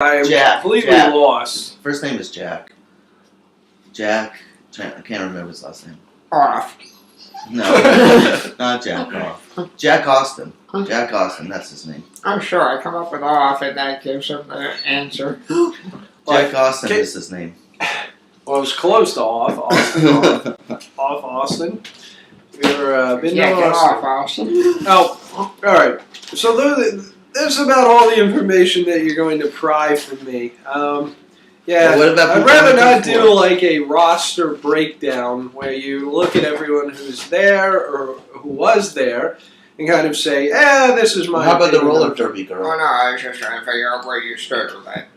I'm Jack. completely Jack. lost. First name is Jack. Jack. I can't remember his last name. Off. No, not Jack Off. Jack Austin. Jack Austin, that's his name. I'm sure I come up with off and that gives him the answer. Jack Austin is his name. Well, it was close to off. Austin. Off Austin. You're been Yeah, to get Austin. off, Austin. Oh, all right. So that's about all the information that you're going to pry from me. Yeah, Well, what about I'd people rather on the not third do floor? like a roster breakdown where you look at everyone who's there or who was there and kind of say, this is my How about the opinion roller of- derby Oh girl? no, I was just trying to figure out where you stood with that.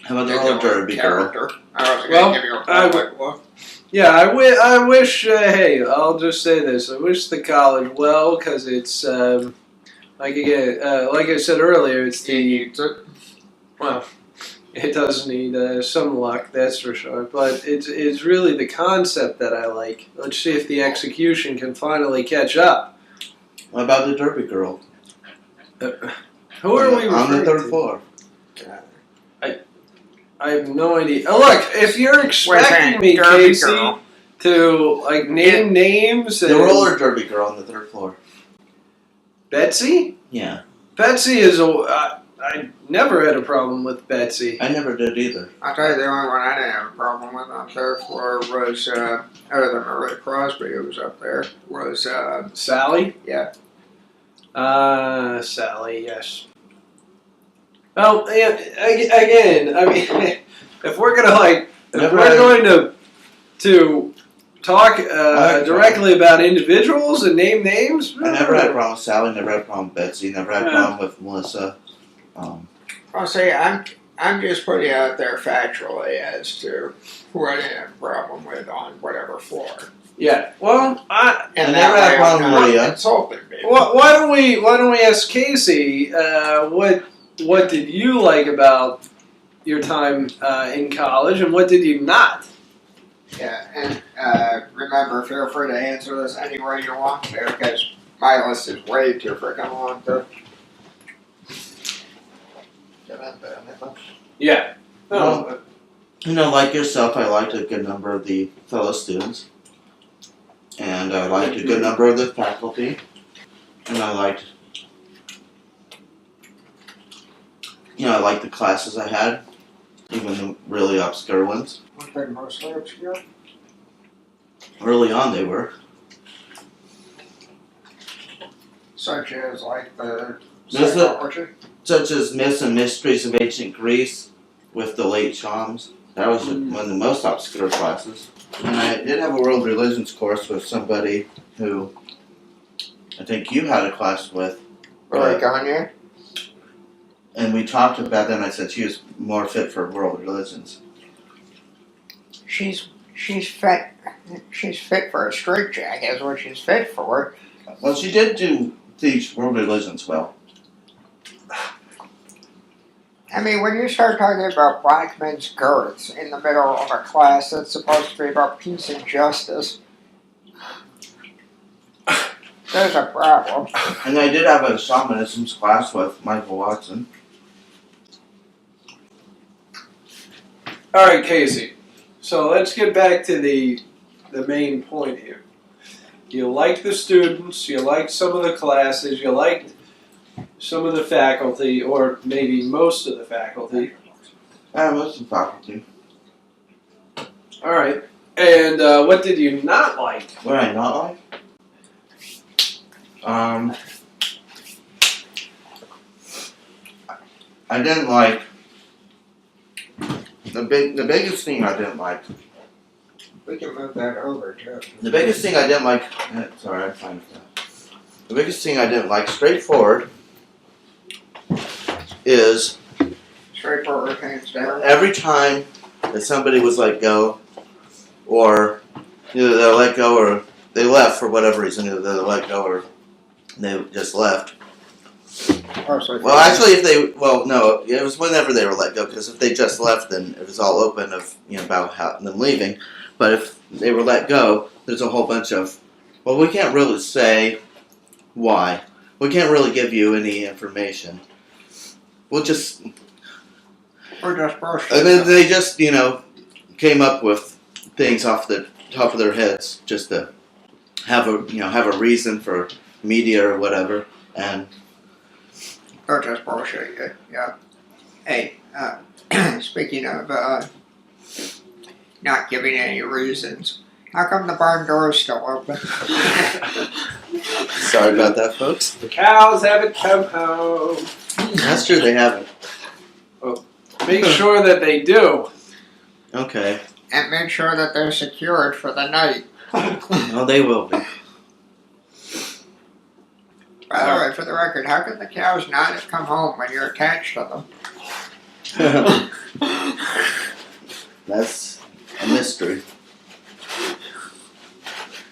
How about the roller derby girl? character. I wasn't Well, going to give you a public look. Yeah, I wish, hey, I'll just say this. I wish the college well because it's, like I said earlier, it's the, well, it does need some luck, that's for sure. But it's really the concept that I like. Let's see if the execution can finally catch up. What about the derby girl? Who are we on the referring third to? floor? I have no idea. Oh, look, if you're expecting me, Derby Casey, girl. to like name names and The roller derby girl on the third floor. Betsy? Yeah, Betsy is I never had a problem with Betsy. I never did either. I'll tell you the only one I didn't have a problem with on third floor was, other than Marie Crosby who was up there, was, Sally? yeah. Sally, yes. Well, yeah, again, I mean, if we're gonna to talk directly about individuals and name names, I never had a problem with Sally, never had a problem with Betsy, never had a problem with Melissa. I'll say I'm just putting out there factually as to who I didn't have a problem with on whatever floor. Yeah. Well, I And never that had a way problem I'm with not Maria. insulting people. why don't we ask Casey what did you like about your time in college and what did you not? Yeah, and remember, feel free to answer this any way you want to, because my list is way too freaking long to get into anything. Yeah. Well, like yourself, I liked a good number of the fellow students. And I liked a good number of the faculty. And I liked, I liked the classes I had, even the really obscure ones. Weren't they mostly obscure? Early on they were. Such as, like, the There's the- psychology? Such as Myths and Mysteries of Ancient Greece with the late Shams. That was one of the most obscure classes. And I did have a world religions course with somebody who I think you had a class with. Like Kanye? And we talked about that and I said she was more fit for world religions. She's fit. She's fit for a straitjacket is what she's fit for. Well, she did teach world religions well. I mean, when you start talking about black men's girths in the middle of a class that's supposed to be about peace and justice, there's a problem. And I did have a shamanism class with Michael Watson. All right, Casey. So let's get back to the main point here. You liked the students, you liked some of the classes, you liked some of the faculty, or maybe most of the faculty. Most of the faculty. All right. And what did you not like? What did I not like? I didn't like the biggest thing I didn't like. We can move that over, too. The biggest thing I didn't like. Sorry, I'm fine with that. The biggest thing I didn't like, straightforward, is Straightforward, hands down. every time that somebody was let go, or either they let go or they left for whatever reason, either they let go or they just left. Well, actually, no, it was whenever they were let go, because if they just left, then it was all open about them leaving. But if they were let go, there's a whole bunch of, well, we can't really say why. We can't really give you any information. We'll just, Or just bullshit. And then they just, came up with things off the top of their heads just to have a reason for media or whatever. And Or just bullshit. Yeah. Hey, speaking of not giving any reasons, how come the barn door is still open? sorry about that, folks. The cows haven't come home. That's true, they haven't. Make sure that they do. Okay. And make sure that they're secured for the night. Oh, they will be. By the way, for the record, how can the cows not have come home when you're attached to them? That's a mystery.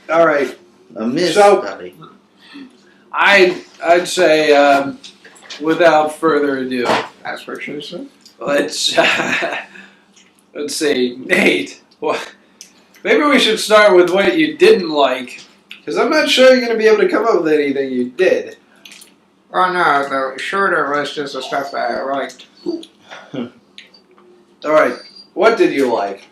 All right. A mystery. I'd say, without further ado, That's what she said. let's see, Nate. Maybe we should start with what you didn't like, because I'm not sure you're going to be able to come up with anything you did. Well, no, the shorter list is the stuff that I liked. All right. What did you like?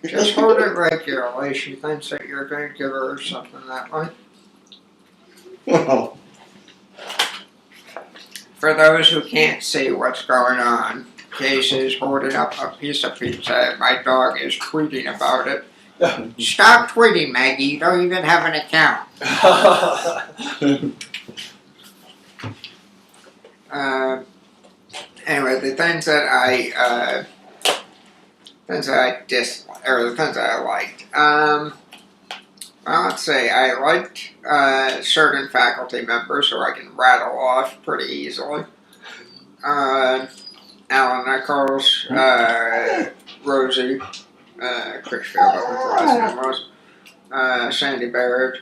Just hold it regularly. She thinks that you're going to give her something that way. Oh. For those who can't see what's going on, Case is holding up a piece of pizza and my dog is tweeting about it. Stop tweeting, Maggie. You don't even have an account. Anyway, the things that I dislike, or the things that I liked. Well, let's say I liked certain faculty members who I can rattle off pretty easily. Alan Nichols, Rosie Critchfield, I think the last name was, Sandy Barrett,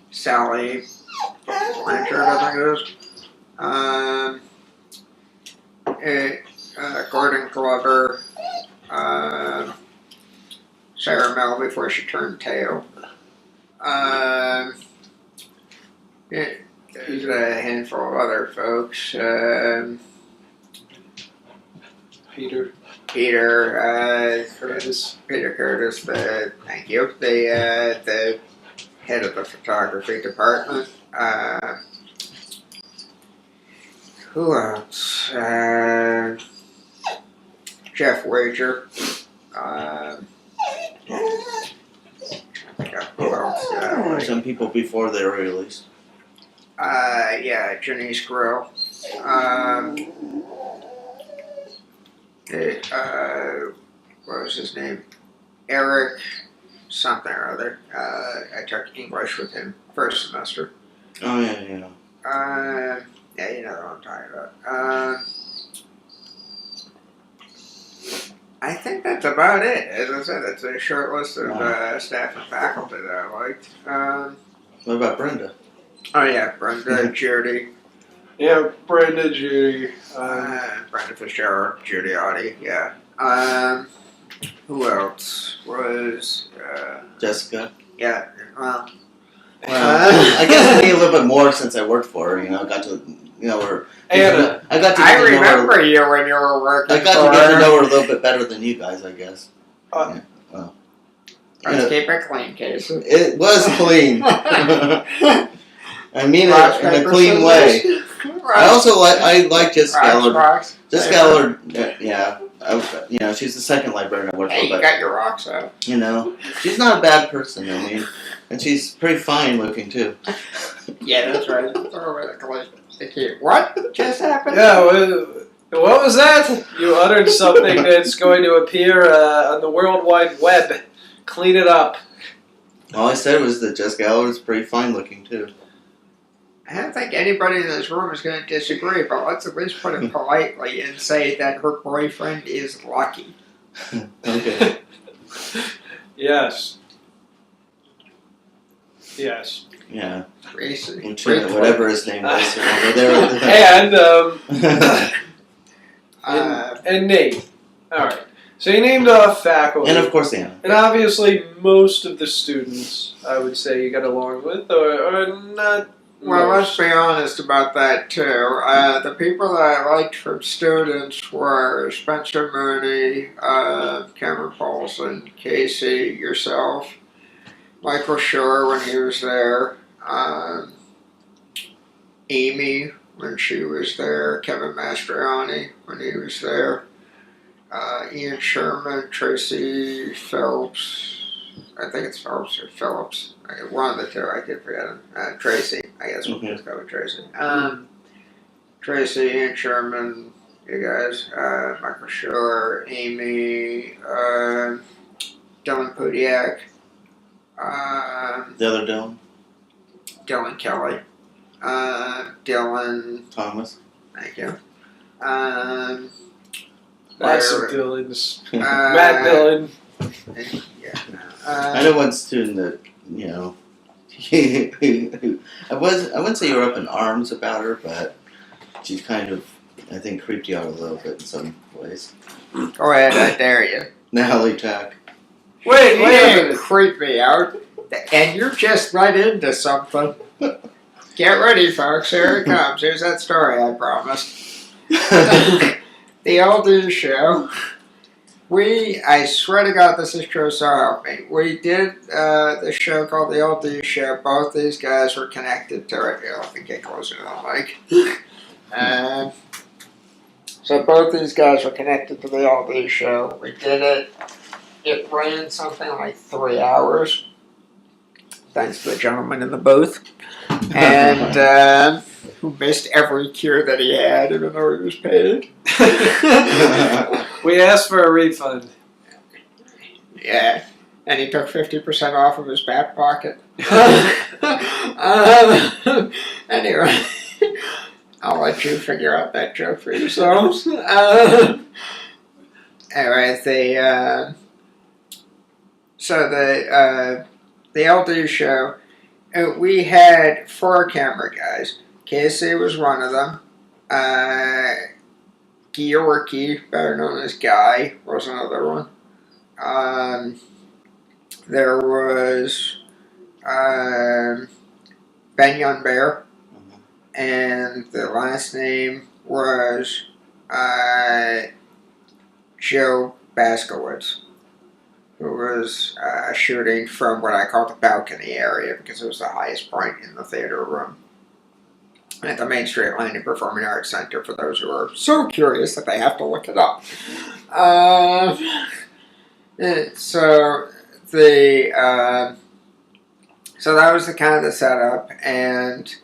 Sally Blanchard, I think it is, Gordon Glover, Sarah Mel before she turned tail. There's a handful of other folks. Peter Curtis. Peter Curtis, thank you. The head of the photography department. Who else? Jeff Wager. Who else? Some people before they were released. Yeah, Janice Grill. What was his name? Eric something or other. I took English with him first semester. Oh, yeah. Yeah, you know what I'm talking about. I think that's about it. As I said, it's a short list of staff and faculty that I liked. What about Brenda? Oh yeah, Brenda, Judy. Yeah, Brenda, Judy. Brenda Fitzgerald, Judy Audie, yeah. Who else was... Jessica? Yeah, well... I guess me a little bit more since I worked for her, got to, Anna. I remember you when you were working I got to get to know her a little bit better than you guys, I guess. Let's keep it clean, Casey. It was clean. I mean it in a clean way. I also like Jessica Allard. Jessica Allard, yeah. She's the second librarian I worked for. Hey, you got your rocks out. She's not a bad person, and she's pretty fine looking too. Yeah, that's right. What just happened? Yeah, what was that? You uttered something that's going to appear on the World Wide Web. Clean it up. All I said was that Jessica Allard's pretty fine looking too. I don't think anybody in this room is going to disagree, but let's at least put it politely and say that her boyfriend is lucky. Okay. Yes. Yeah. Basically. Whatever his name is. And Nate. All right. So you named off faculty. And of course Anna. And obviously most of the students, I would say, you got along with, or not. Well, most. let's be honest about that too. The people that I liked from students were Spencer Mooney, Cameron Paulson, Casey, yourself, Michael Shore when he was there, Amy when she was there, Kevin Mastriani when he was there, Ian Sherman, Tracy Phelps. I think it's Phelps or Phillips. One of the two, I keep forgetting. Tracy, I guess we'll just go with Tracy. Tracy, Ian Sherman, you guys, Michael Shore, Amy, Dylan Pudiak, The other Dylan. Dylan Kelly, Dylan Thomas. Thank you. Lots of Dylans. Matt Dillon. Yeah. I know one student that, you know, I wouldn't say you were up in arms about her, but she's kind of, I think, creeped you out a little bit in some ways. Go ahead, I dare you. Natalie Tack. Wait You a didn't minute. creep me out, and you're just right into something. Get ready, folks. Here it comes. Here's that story I promised. The LD show. I swear to God, this is true, so help me. We did the show called the LD show. Both these guys were connected to it. Here, let me get closer to the mic. So both these guys were connected to the LD show. We did it. It ran something like 3 hours. Thanks to the gentleman in the booth. And who missed every cue that he had, even though he was paid. We asked for a refund. Yeah, and he took 50% off of his back pocket. Anyway, I'll let you figure out that joke for yourselves. Anyway, so the LD show, we had 4 camera guys. Casey was one of them. Georgi, better known as Guy, was another one. There was Ben Youngbear, and the last name was Joe Baskowitz, who was shooting from what I call the balcony area because it was the highest point in the theater room at the Main Street Landing Performing Arts Center, for those who are so curious that they have to look it up. So that was the kind of the setup, and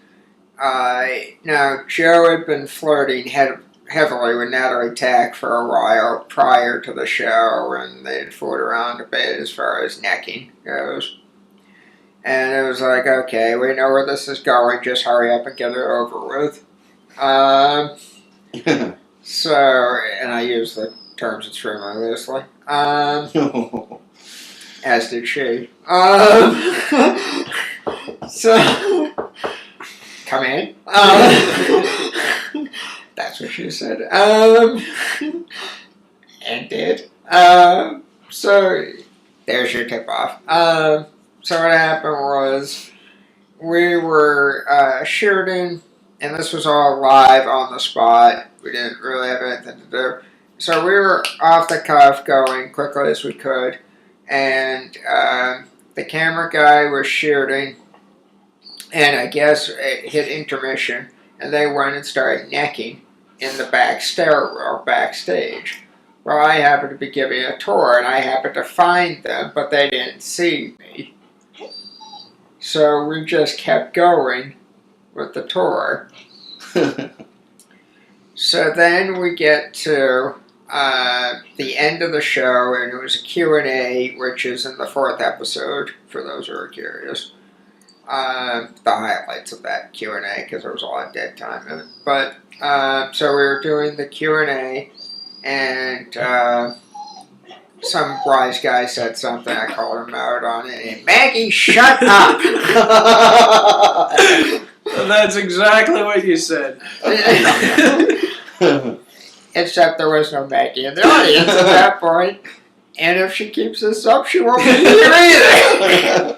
now Joe had been flirting heavily with Natalie Tack for a while prior to the show, and they'd fought around a bit as far as necking goes. And it was like, okay, we know where this is going, just hurry up and get it over with. So, and I use the terms extremely loosely. As did she. So, come in. That's what she said. And did. So, there's your tip off. So what happened was, we were shooting, and this was all live on the spot. We didn't really have anything to do. So we were off the cuff going quickly as we could, and the camera guy was shooting, and I guess it hit intermission, and they went and started necking in the back stairwell backstage. Well, I happened to be giving a tour, and I happened to find them, but they didn't see me. So we just kept going with the tour. So then we get to the end of the show, and it was a Q&A, which is in the 4th episode, for those who are curious. The highlights of that Q&A, because there was a lot of dead time in it. But, so we were doing the Q&A, and some wise guy said something, I called him out on it, and Maggie, shut up! That's exactly what you said. except there was no Maggie in the audience at that point. And if she keeps this up, she won't be here either.